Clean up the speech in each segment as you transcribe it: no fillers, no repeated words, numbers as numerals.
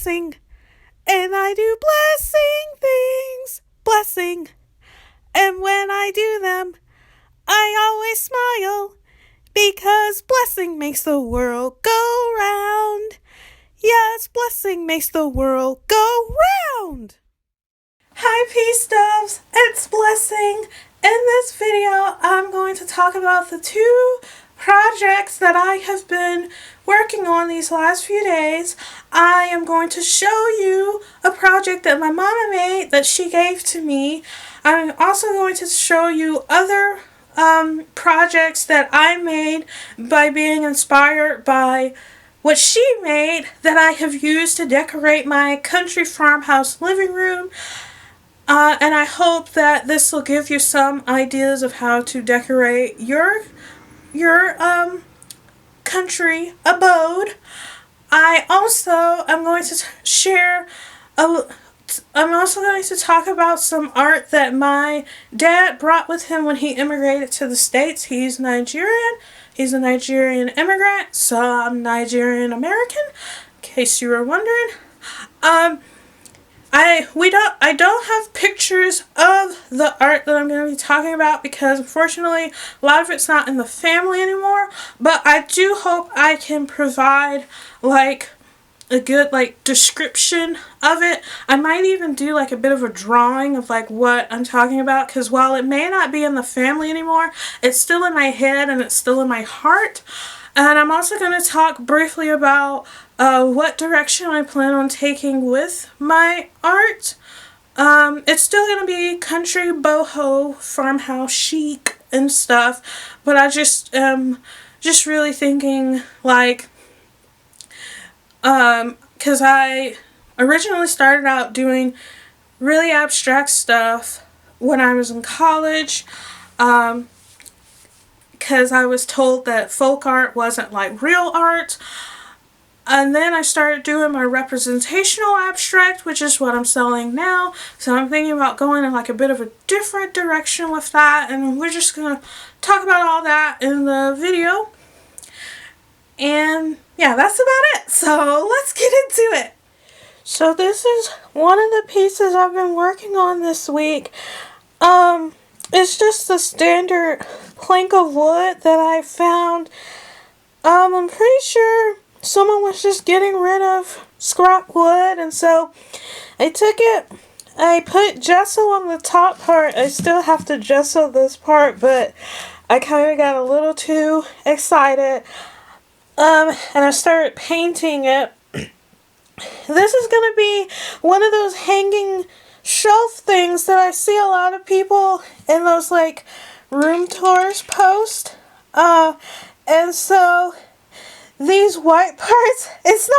blessing. And I do blessing things, blessing. And when I do them, I always smile, because blessing makes the world go round. Yes, blessing makes the world go round. Hi, Peace Doves, it's Blessing. In this video, I'm going to talk about the two projects that I have been working on these last few days. I am going to show you a project that my mama made that she gave to me. I'm also going to show you other projects that I made by being inspired by what she made that I have used to decorate my country farmhouse living room. And I hope that this will give you some ideas of how to decorate your country abode. I'm also going to talk about some art that my dad brought with him when he immigrated to the States. He's Nigerian. He's a Nigerian immigrant, so I'm Nigerian American, in case you were wondering. I don't have pictures of the art that I'm going to be talking about because unfortunately a lot of it's not in the family anymore, but I do hope I can provide like a good description of it. I might even do like a bit of a drawing of like what I'm talking about, because while it may not be in the family anymore, it's still in my head and it's still in my heart. And I'm also going to talk briefly about what direction I plan on taking with my art. It's still going to be country, boho, farmhouse chic and stuff, but I just really thinking like, because I originally started out doing really abstract stuff when I was in college, because I was told that folk art wasn't like real art. And then I started doing my representational abstract, which is what I'm selling now. So I'm thinking about going in like a bit of a different direction with that, and we're just going to talk about all that in the video. And yeah, that's about it. So let's get into it. So this is one of the pieces I've been working on this week. It's just the standard plank of wood that I found. I'm pretty sure someone was just getting rid of scrap wood, and so I took it, I put gesso on the top part. I still have to gesso this part, but I kind of got a little too excited, and I started painting it. This is going to be one of those hanging shelf things that I see a lot of people in those like room tours post, and so these white parts, it's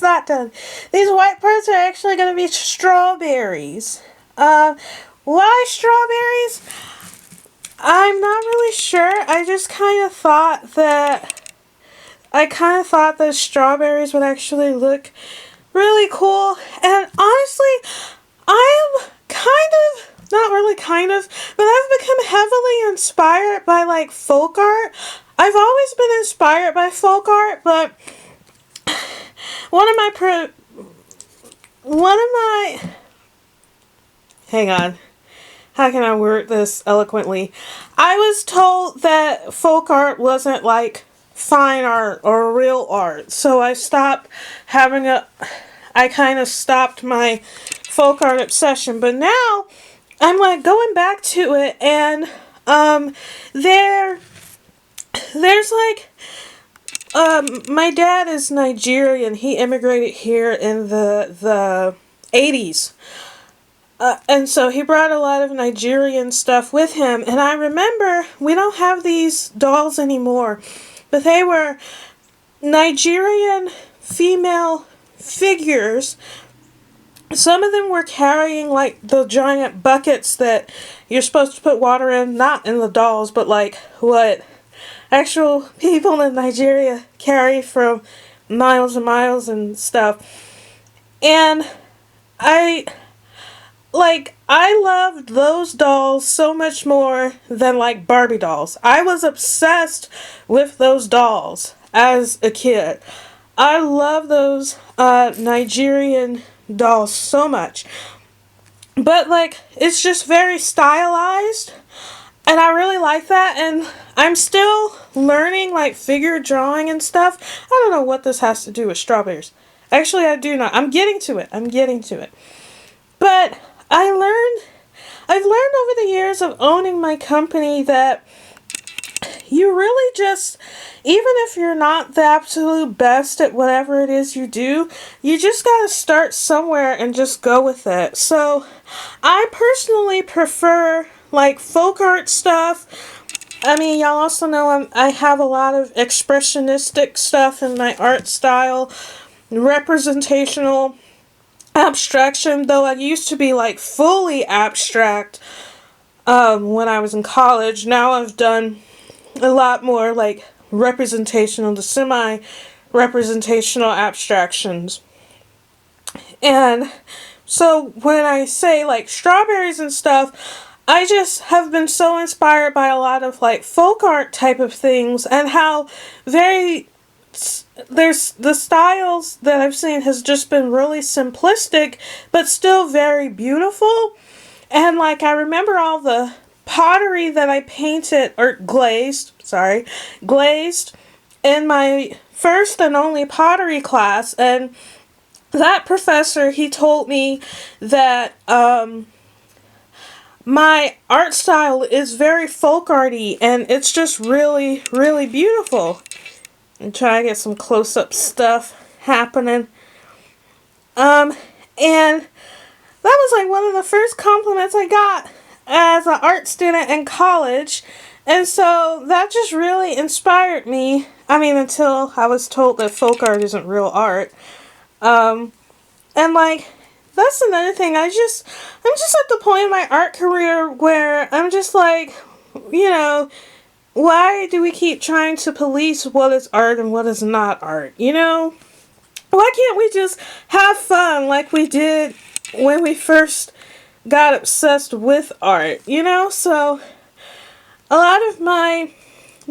not done. These white parts are actually going to be strawberries. Why strawberries? I'm not really sure. I just kind of thought that strawberries would actually look really cool. And honestly, I am but I've become heavily inspired by like folk art. I've always been inspired by folk art, but hang on, how can I word this eloquently? I was told that folk art wasn't like fine art or real art, so I kind of stopped my folk art obsession, but now I'm like going back to it, and there's like, my dad is Nigerian. He immigrated here in the 80s. And so he brought a lot of Nigerian stuff with him. And I remember, we don't have these dolls anymore, but they were Nigerian female figures. Some of them were carrying like the giant buckets that you're supposed to put water in, not in the dolls, but like what actual people in Nigeria carry from miles and miles and stuff. And I loved those dolls so much more than like Barbie dolls. I was obsessed with those dolls as a kid. I love those Nigerian dolls so much. But like, it's just very stylized. And I really like that. And I'm still learning like figure drawing and stuff. I don't know what this has to do with strawberries. Actually, I do not. I'm getting to it. I'm getting to it. But I've learned over the years of owning my company that you really just, even if you're not the absolute best at whatever it is you do, you just gotta start somewhere and just go with it. So I personally prefer like folk art stuff. I mean, y'all also know I have a lot of expressionistic stuff in my art style, representational abstraction, though I used to be like fully abstract when I was in college. Now I've done a lot more like representational to semi representational abstractions. And so when I say like strawberries and stuff, I just have been so inspired by a lot of like folk art type of things, and how very there's the styles that I've seen has just been really simplistic but still very beautiful. And like, I remember all the pottery that I painted or glazed in my first and only pottery class. And that professor, he told me that my art style is very folk arty, and it's just really, really beautiful. And try to get some close-up stuff happening. And that was like one of the first compliments I got as an art student in college. And so that just really inspired me. I mean, until I was told that folk art isn't real art. And like, that's another thing. I'm just at the point in my art career where I'm just like, you know, why do we keep trying to police what is art and what is not art? You know? Why can't we just have fun like we did when we first got obsessed with art? You know? So a lot of my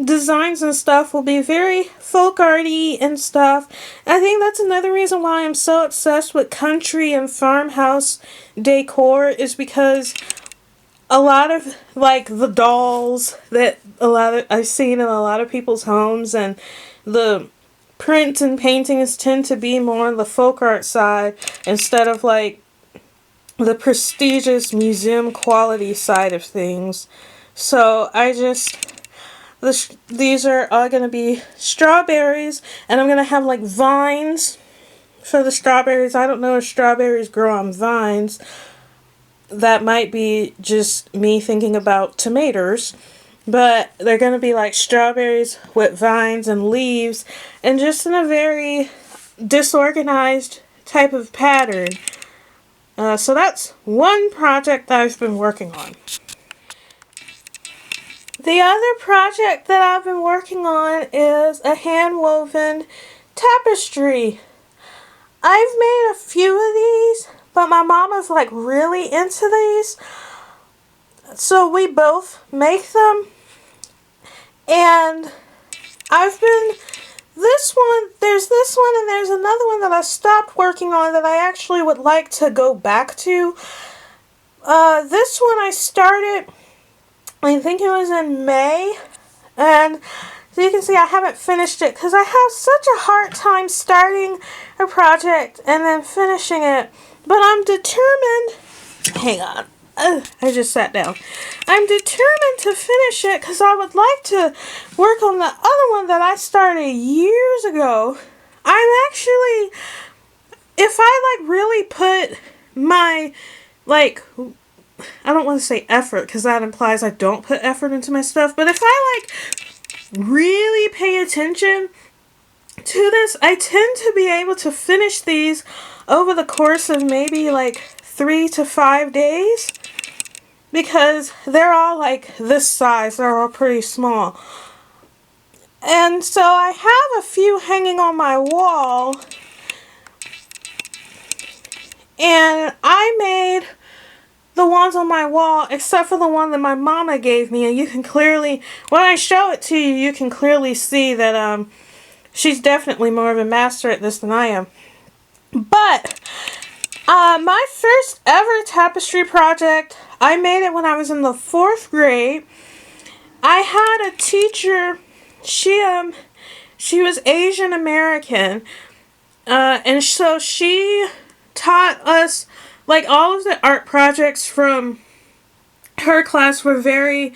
designs and stuff will be very folk arty and stuff. I think that's another reason why I'm so obsessed with country and farmhouse decor, is because a lot of like the dolls that I've seen in a lot of people's homes, and the prints and paintings tend to be more on the folk art side instead of like the prestigious museum quality side of things. So these are all going to be strawberries, and I'm going to have like vines for the strawberries. I don't know if strawberries grow on vines. That might be just me thinking about tomatoes, but they're going to be like strawberries with vines and leaves, and just in a very disorganized type of pattern. So that's one project that I've been working on. The other project that I've been working on is a hand-woven tapestry. I've made a few of these, but my mama's like really into these, so we both make them. And there's this one, and there's another one that I stopped working on that I actually would like to go back to. This one I started, I think it was in May, and so you can see I haven't finished it because I have such a hard time starting a project and then finishing it. But I'm determined, hang on, I just sat down. I'm determined to finish it because I would like to work on the other one that I started years ago. I'm actually, if I like really put my, like, I don't want to say effort because that implies I don't put effort into my stuff, but if I like really pay attention to this, I tend to be able to finish these over the course of maybe like 3 to 5 days, because they're all like this size. They're all pretty small. And so I have a few hanging on my wall, and I made the ones on my wall, except for the one that my mama gave me, and you can clearly, when I show it to you, you can clearly see that she's definitely more of a master at this than I am. But my first ever tapestry project, I made it when I was in the 4th grade. I had a teacher, she was Asian American, and so she taught us, like, all of the art projects from her class were very,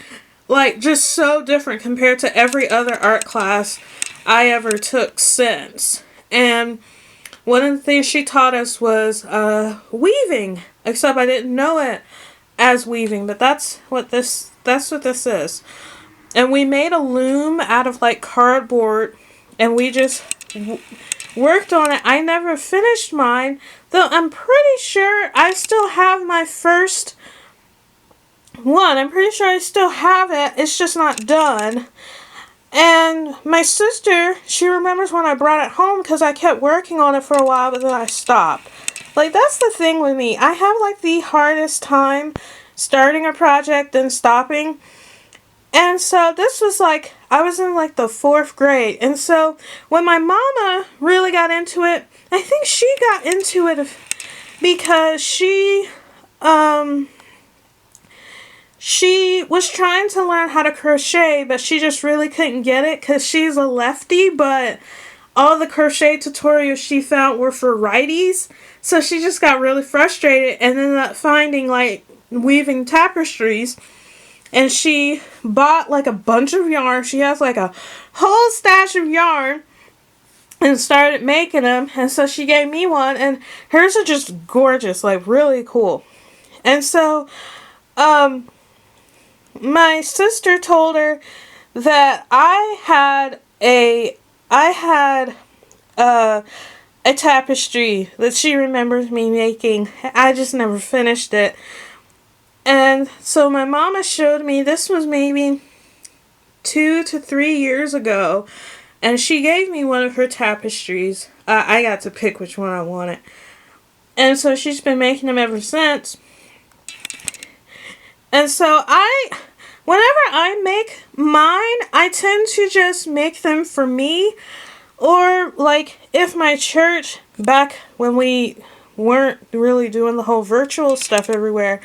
like, just so different compared to every other art class I ever took since. And one of the things she taught us was weaving, except I didn't know it as weaving, but that's what this is. And we made a loom out of, like, cardboard, and we just worked on it. I never finished mine, though I'm pretty sure I still have my first one. I'm pretty sure I still have it. It's just not done. And my sister, she remembers when I brought it home because I kept working on it for a while, but then I stopped. Like, that's the thing with me. I have, like, the hardest time starting a project and stopping. And so this was, like, I was in, like, the 4th grade. And so when my mama really got into it, I think she got into it because she was trying to learn how to crochet, but she just really couldn't get it because she's a lefty, but all the crochet tutorials she found were for righties. So she just got really frustrated and ended up finding, like, weaving tapestries. And she bought, like, a bunch of yarn. She has, like, a whole stash of yarn and started making them. And so she gave me one, and hers are just gorgeous, like, really cool. And so my sister told her that I had a tapestry that she remembers me making. I just never finished it. And so my mama showed me, this was maybe 2 to 3 years ago, and she gave me one of her tapestries. I got to pick which one I wanted. And so she's been making them ever since. And so whenever I make mine, I tend to just make them for me. Or, like, if my church, back when we weren't really doing the whole virtual stuff everywhere,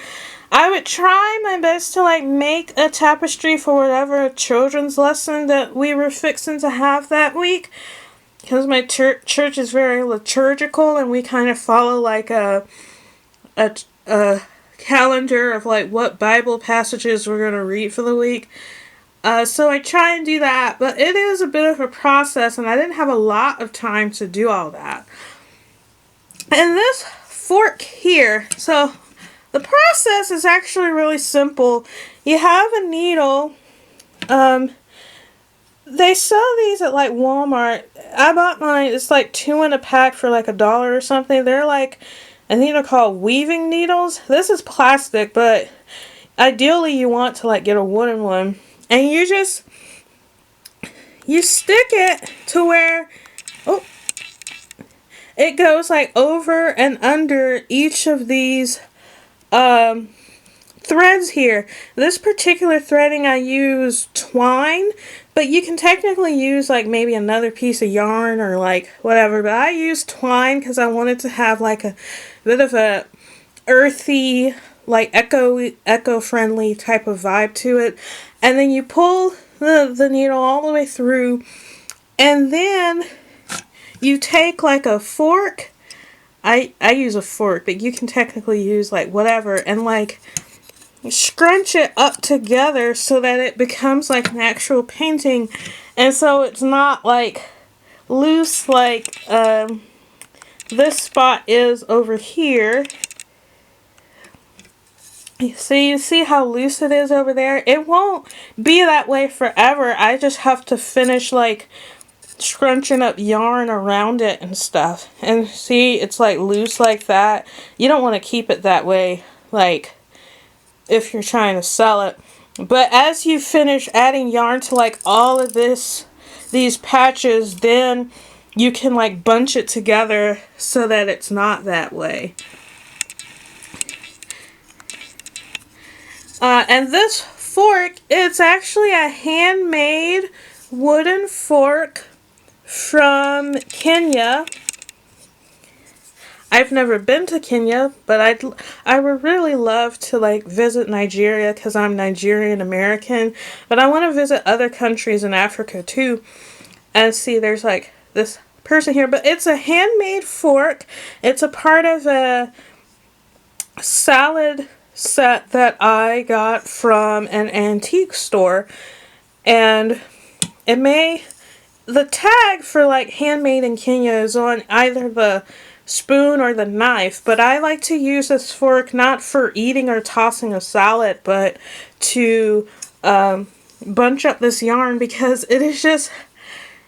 I would try my best to, like, make a tapestry for whatever children's lesson that we were fixing to have that week. Because my church is very liturgical, and we kind of follow, like, a calendar of, like, what Bible passages we're going to read for the week. So I try and do that, but it is a bit of a process, and I didn't have a lot of time to do all that. And this fork here, so the process is actually really simple. You have a needle. They sell these at, like, Walmart. I bought mine. It's like 2 in a pack for like $1 or something. They're like a needle called weaving needles. This is plastic, but ideally you want to, like, get a wooden one. And you stick it to where, it goes, like, over and under each of these threads here. This particular threading I use twine, but you can technically use, like, maybe another piece of yarn or, like, whatever, but I use twine because I wanted to have, like, a bit of a earthy, like, eco-friendly type of vibe to it. And then you pull the needle all the way through, and then you take, like, a fork. I use a fork, but you can technically use, like, whatever, and, like, scrunch it up together so that it becomes, like, an actual painting. And so it's not, like, loose like this spot is over here. So you see how loose it is over there? It won't be that way forever. I just have to finish, like, scrunching up yarn around it and stuff. And see, it's, like, loose like that. You don't want to keep it that way, like, if you're trying to sell it. But as you finish adding yarn to, like, all of these patches, then you can, like, bunch it together so that it's not that way. And this fork, it's actually a handmade wooden fork from Kenya. I've never been to Kenya, but I would really love to like visit Nigeria because I'm Nigerian American. But I want to visit other countries in Africa too, and see. There's like this person here, but it's a handmade fork. It's a part of a salad set that I got from an antique store, and the tag for like handmade in Kenya is on either the spoon or the knife, but I like to use this fork not for eating or tossing a salad, but to bunch up this yarn because it is just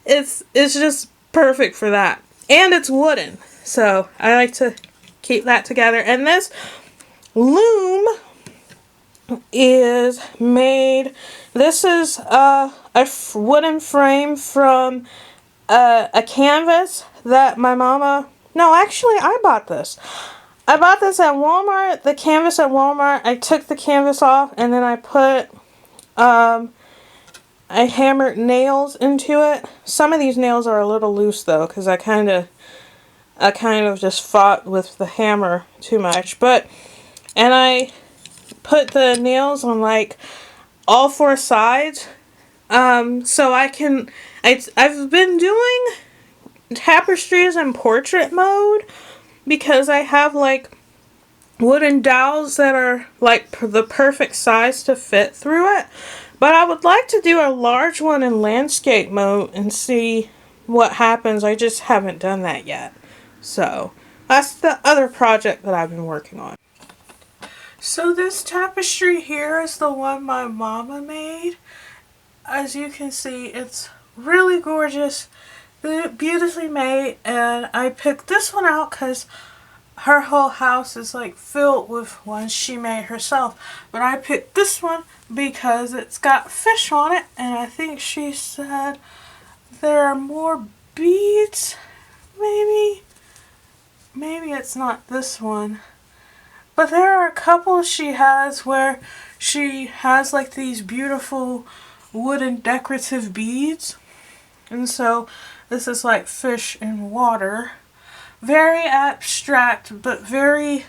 it's just perfect for that, and it's wooden, so I like to keep that together. And this loom is made. This is a wooden frame from a canvas that my mama. No, actually, I bought this. I bought this at Walmart. The canvas at Walmart. I took the canvas off and then I put. I hammered nails into it. Some of these nails are a little loose though, because I kind of just fought with the hammer too much. And I put the nails on like all four sides. So I've been doing tapestries in portrait mode because I have like wooden dowels that are like the perfect size to fit through it. But I would like to do a large one in landscape mode and see what happens. I just haven't done that yet. So that's the other project that I've been working on. So this tapestry here is the one my mama made. As you can see, it's really gorgeous, beautifully made, and I picked this one out because her whole house is like filled with ones she made herself. But I picked this one because it's got fish on it, and I think she said there are more beads. Maybe it's not this one. But there are a couple she has where she has like these beautiful wooden decorative beads. And so this is like fish in water. Very abstract, but very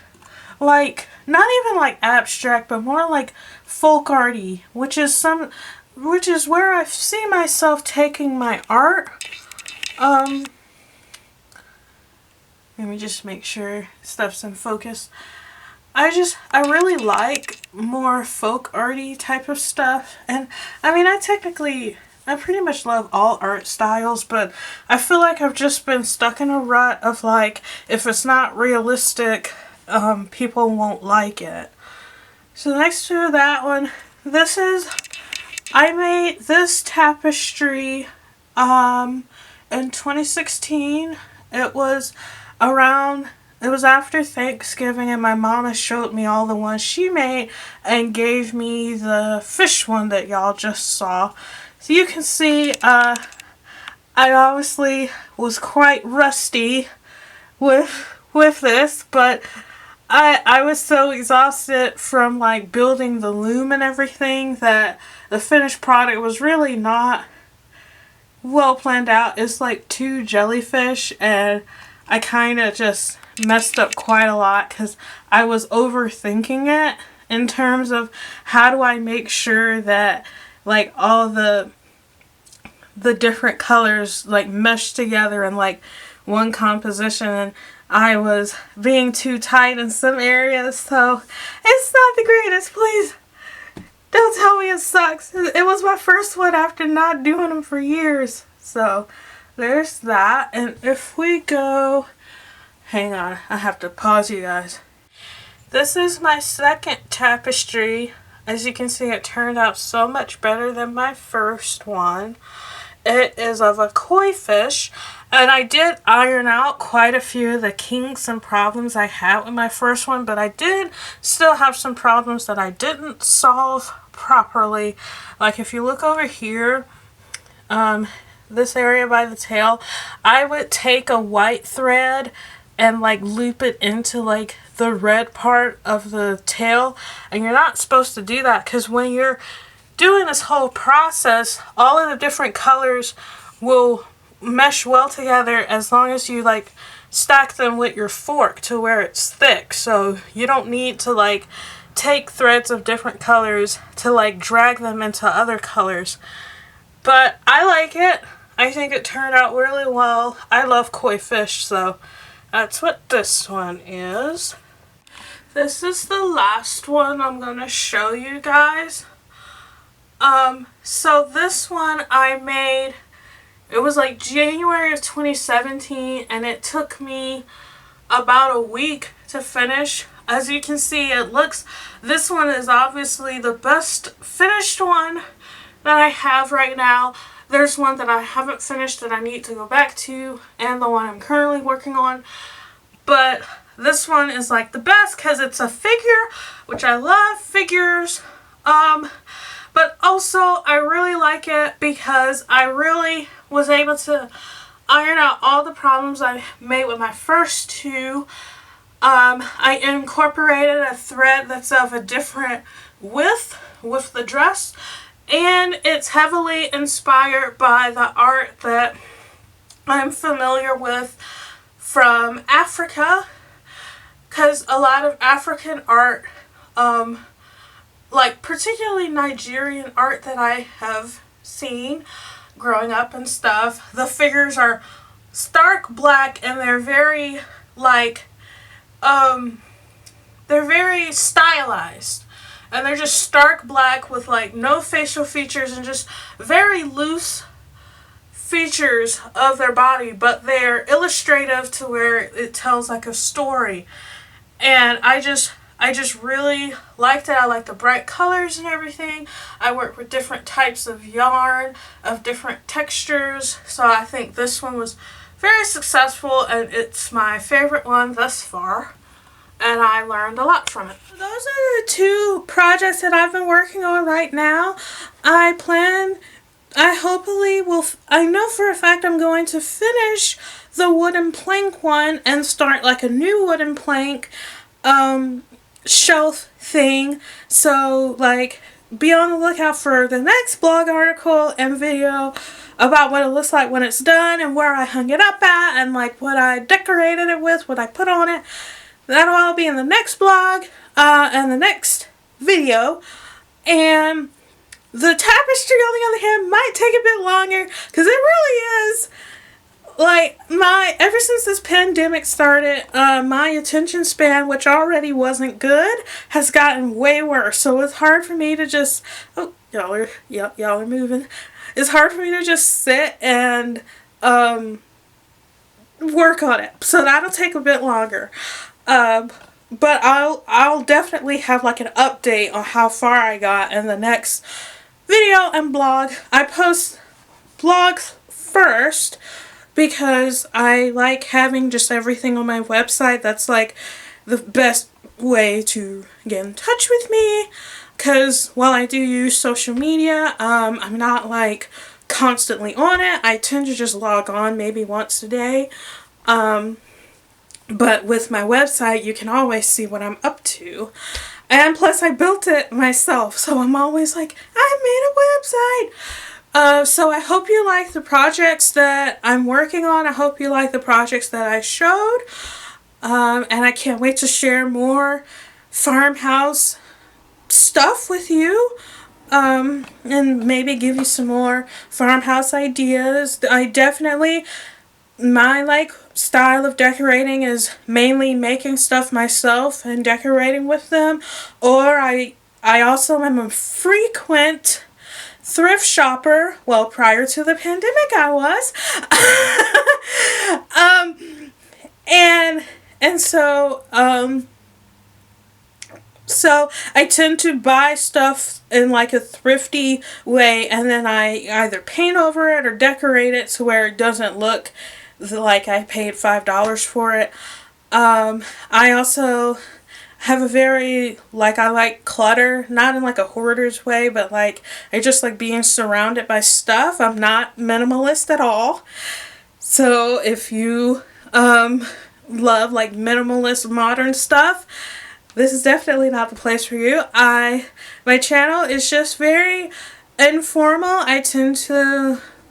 like, not even like abstract, but more like folk arty, which is where I see myself taking my art. Let me just make sure stuff's in focus. I really like more folk arty type of stuff, and I mean I pretty much love all art styles, but I feel like I've just been stuck in a rut of like, if it's not realistic, people won't like it. So next to that one, I made this tapestry in 2016. It was after Thanksgiving, and my mama showed me all the ones she made and gave me the fish one that y'all just saw. So you can see, I obviously was quite rusty with this, but I was so exhausted from like building the loom and everything that the finished product was really not well planned out. It's like 2 jellyfish, and I kind of just messed up quite a lot because I was overthinking it in terms of how do I make sure that like all the different colors like mesh together in like one composition, and I was being too tight in some areas, so it's not the greatest. Please don't tell me it sucks. It was my first one after not doing them for years. So there's that. And if we go, hang on, I have to pause you guys. This is my second tapestry. As you can see, it turned out so much better than my first one. It is of a koi fish, and I did iron out quite a few of the kinks and problems I had with my first one, but I did still have some problems that I didn't solve properly. Like if you look over here, this area by the tail, I would take a white thread and like loop it into like the red part of the tail, and you're not supposed to do that because when you're doing this whole process, all of the different colors will mesh well together as long as you like stack them with your fork to where it's thick. So you don't need to like take threads of different colors to like drag them into other colors. But I like it. I think it turned out really well. I love koi fish, so that's what this one is. This is the last one I'm gonna show you guys. So this one I made, it was like January of 2017, and it took me about a week to finish. As you can see, this one is obviously the best finished one that I have right now. There's one that I haven't finished that I need to go back to, and the one I'm currently working on. But this one is like the best because it's a figure, which I love figures. But also I really like it because I really was able to iron out all the problems I made with my first two. I incorporated a thread that's of a different width with the dress, and it's heavily inspired by the art that I'm familiar with from Africa, because a lot of African art, like particularly Nigerian art that I have seen growing up and stuff, the figures are stark black and they're very like they're very stylized, and they're just stark black with like no facial features and just very loose features of their body, but they're illustrative to where it tells like a story. And I just really liked it. I like the bright colors and everything. I work with different types of yarn, of different textures, so I think this one was very successful, and it's my favorite one thus far, and I learned a lot from it. Those are the two projects that I've been working on right now. I know for a fact I'm going to finish the wooden plank one and start like a new wooden plank shelf thing. So like be on the lookout for the next blog article and video about what it looks like when it's done and where I hung it up at and like what I decorated it with, what I put on it. That'll all be in the next blog and the next video. And the tapestry, on the other hand, might take a bit longer because it really is like ever since this pandemic started, my attention span, which already wasn't good, has gotten way worse. So it's hard for me to just, oh, y'all are moving. It's hard for me to just sit and work on it. So that'll take a bit longer. But I'll definitely have like an update on how far I got in the next video and blog. I post blogs first because I like having just everything on my website. That's like the best way to get in touch with me, because while I do use social media, I'm not like constantly on it. I tend to just log on maybe once a day. But with my website, you can always see what I'm up to. And plus I built it myself, so I'm always like, I made a website! So I hope you like the projects that I'm working on. I hope you like the projects that I showed. And I can't wait to share more farmhouse stuff with you. And maybe give you some more farmhouse ideas. My like style of decorating is mainly making stuff myself and decorating with them, or I also am a frequent thrift shopper. Well, prior to the pandemic I was. So I tend to buy stuff in like a thrifty way, and then I either paint over it or decorate it to where it doesn't look like I paid $5 for it. I also have I like clutter, not in like a hoarder's way, but like I just like being surrounded by stuff. I'm not minimalist at all. So if you love like minimalist modern stuff, this is definitely not the place for you. My channel is just very informal.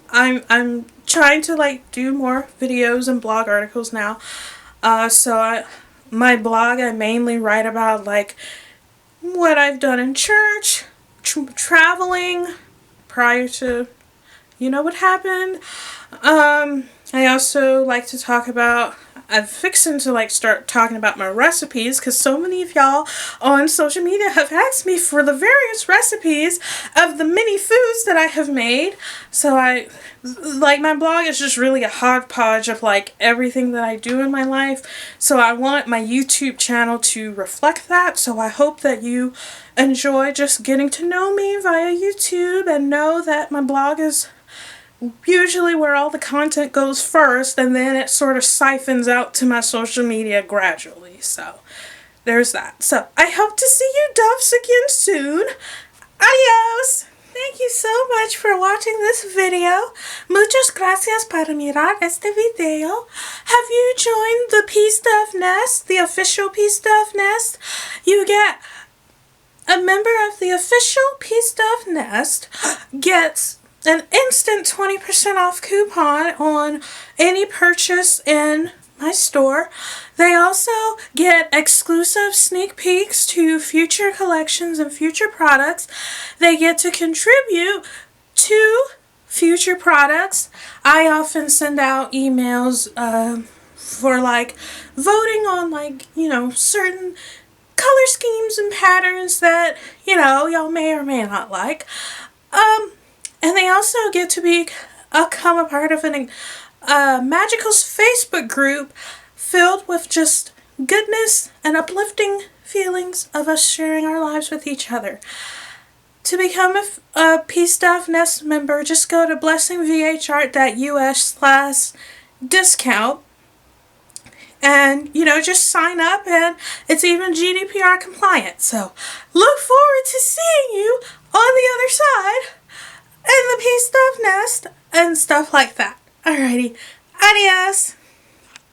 I'm trying to like do more videos and blog articles now. My blog, I mainly write about like what I've done in church, traveling prior to, you know, what happened. I also like to talk about, I'm fixing to like start talking about my recipes because so many of y'all on social media have asked me for the various recipes of the many foods that I have made. So my blog is just really a hodgepodge of like everything that I do in my life. So I want my YouTube channel to reflect that. So I hope that you enjoy just getting to know me via YouTube and know that my blog is usually where all the content goes first, and then it sort of siphons out to my social media gradually. So there's that. So I hope to see you doves again soon. Adios! Thank you so much for watching this video. Muchas gracias para mirar este video. Have you joined the Peace Dove Nest, the official Peace Dove Nest? You get a member of the official Peace Dove Nest gets an instant 20% off coupon on any purchase in my store. They also get exclusive sneak peeks to future collections and future products. They get to contribute to future products. I often send out emails for like voting on like, you know, certain color schemes and patterns that, you know, y'all may or may not like. And they also get to become a part of a Magical's Facebook group filled with just goodness and uplifting feelings of us sharing our lives with each other. To become a Peace Dove Nest member, just go to blessingvhart.us/discount and, you know, just sign up, and it's even GDPR compliant. So look forward to seeing you on the other side in the Peace Dove Nest and stuff like that. Alrighty, adios!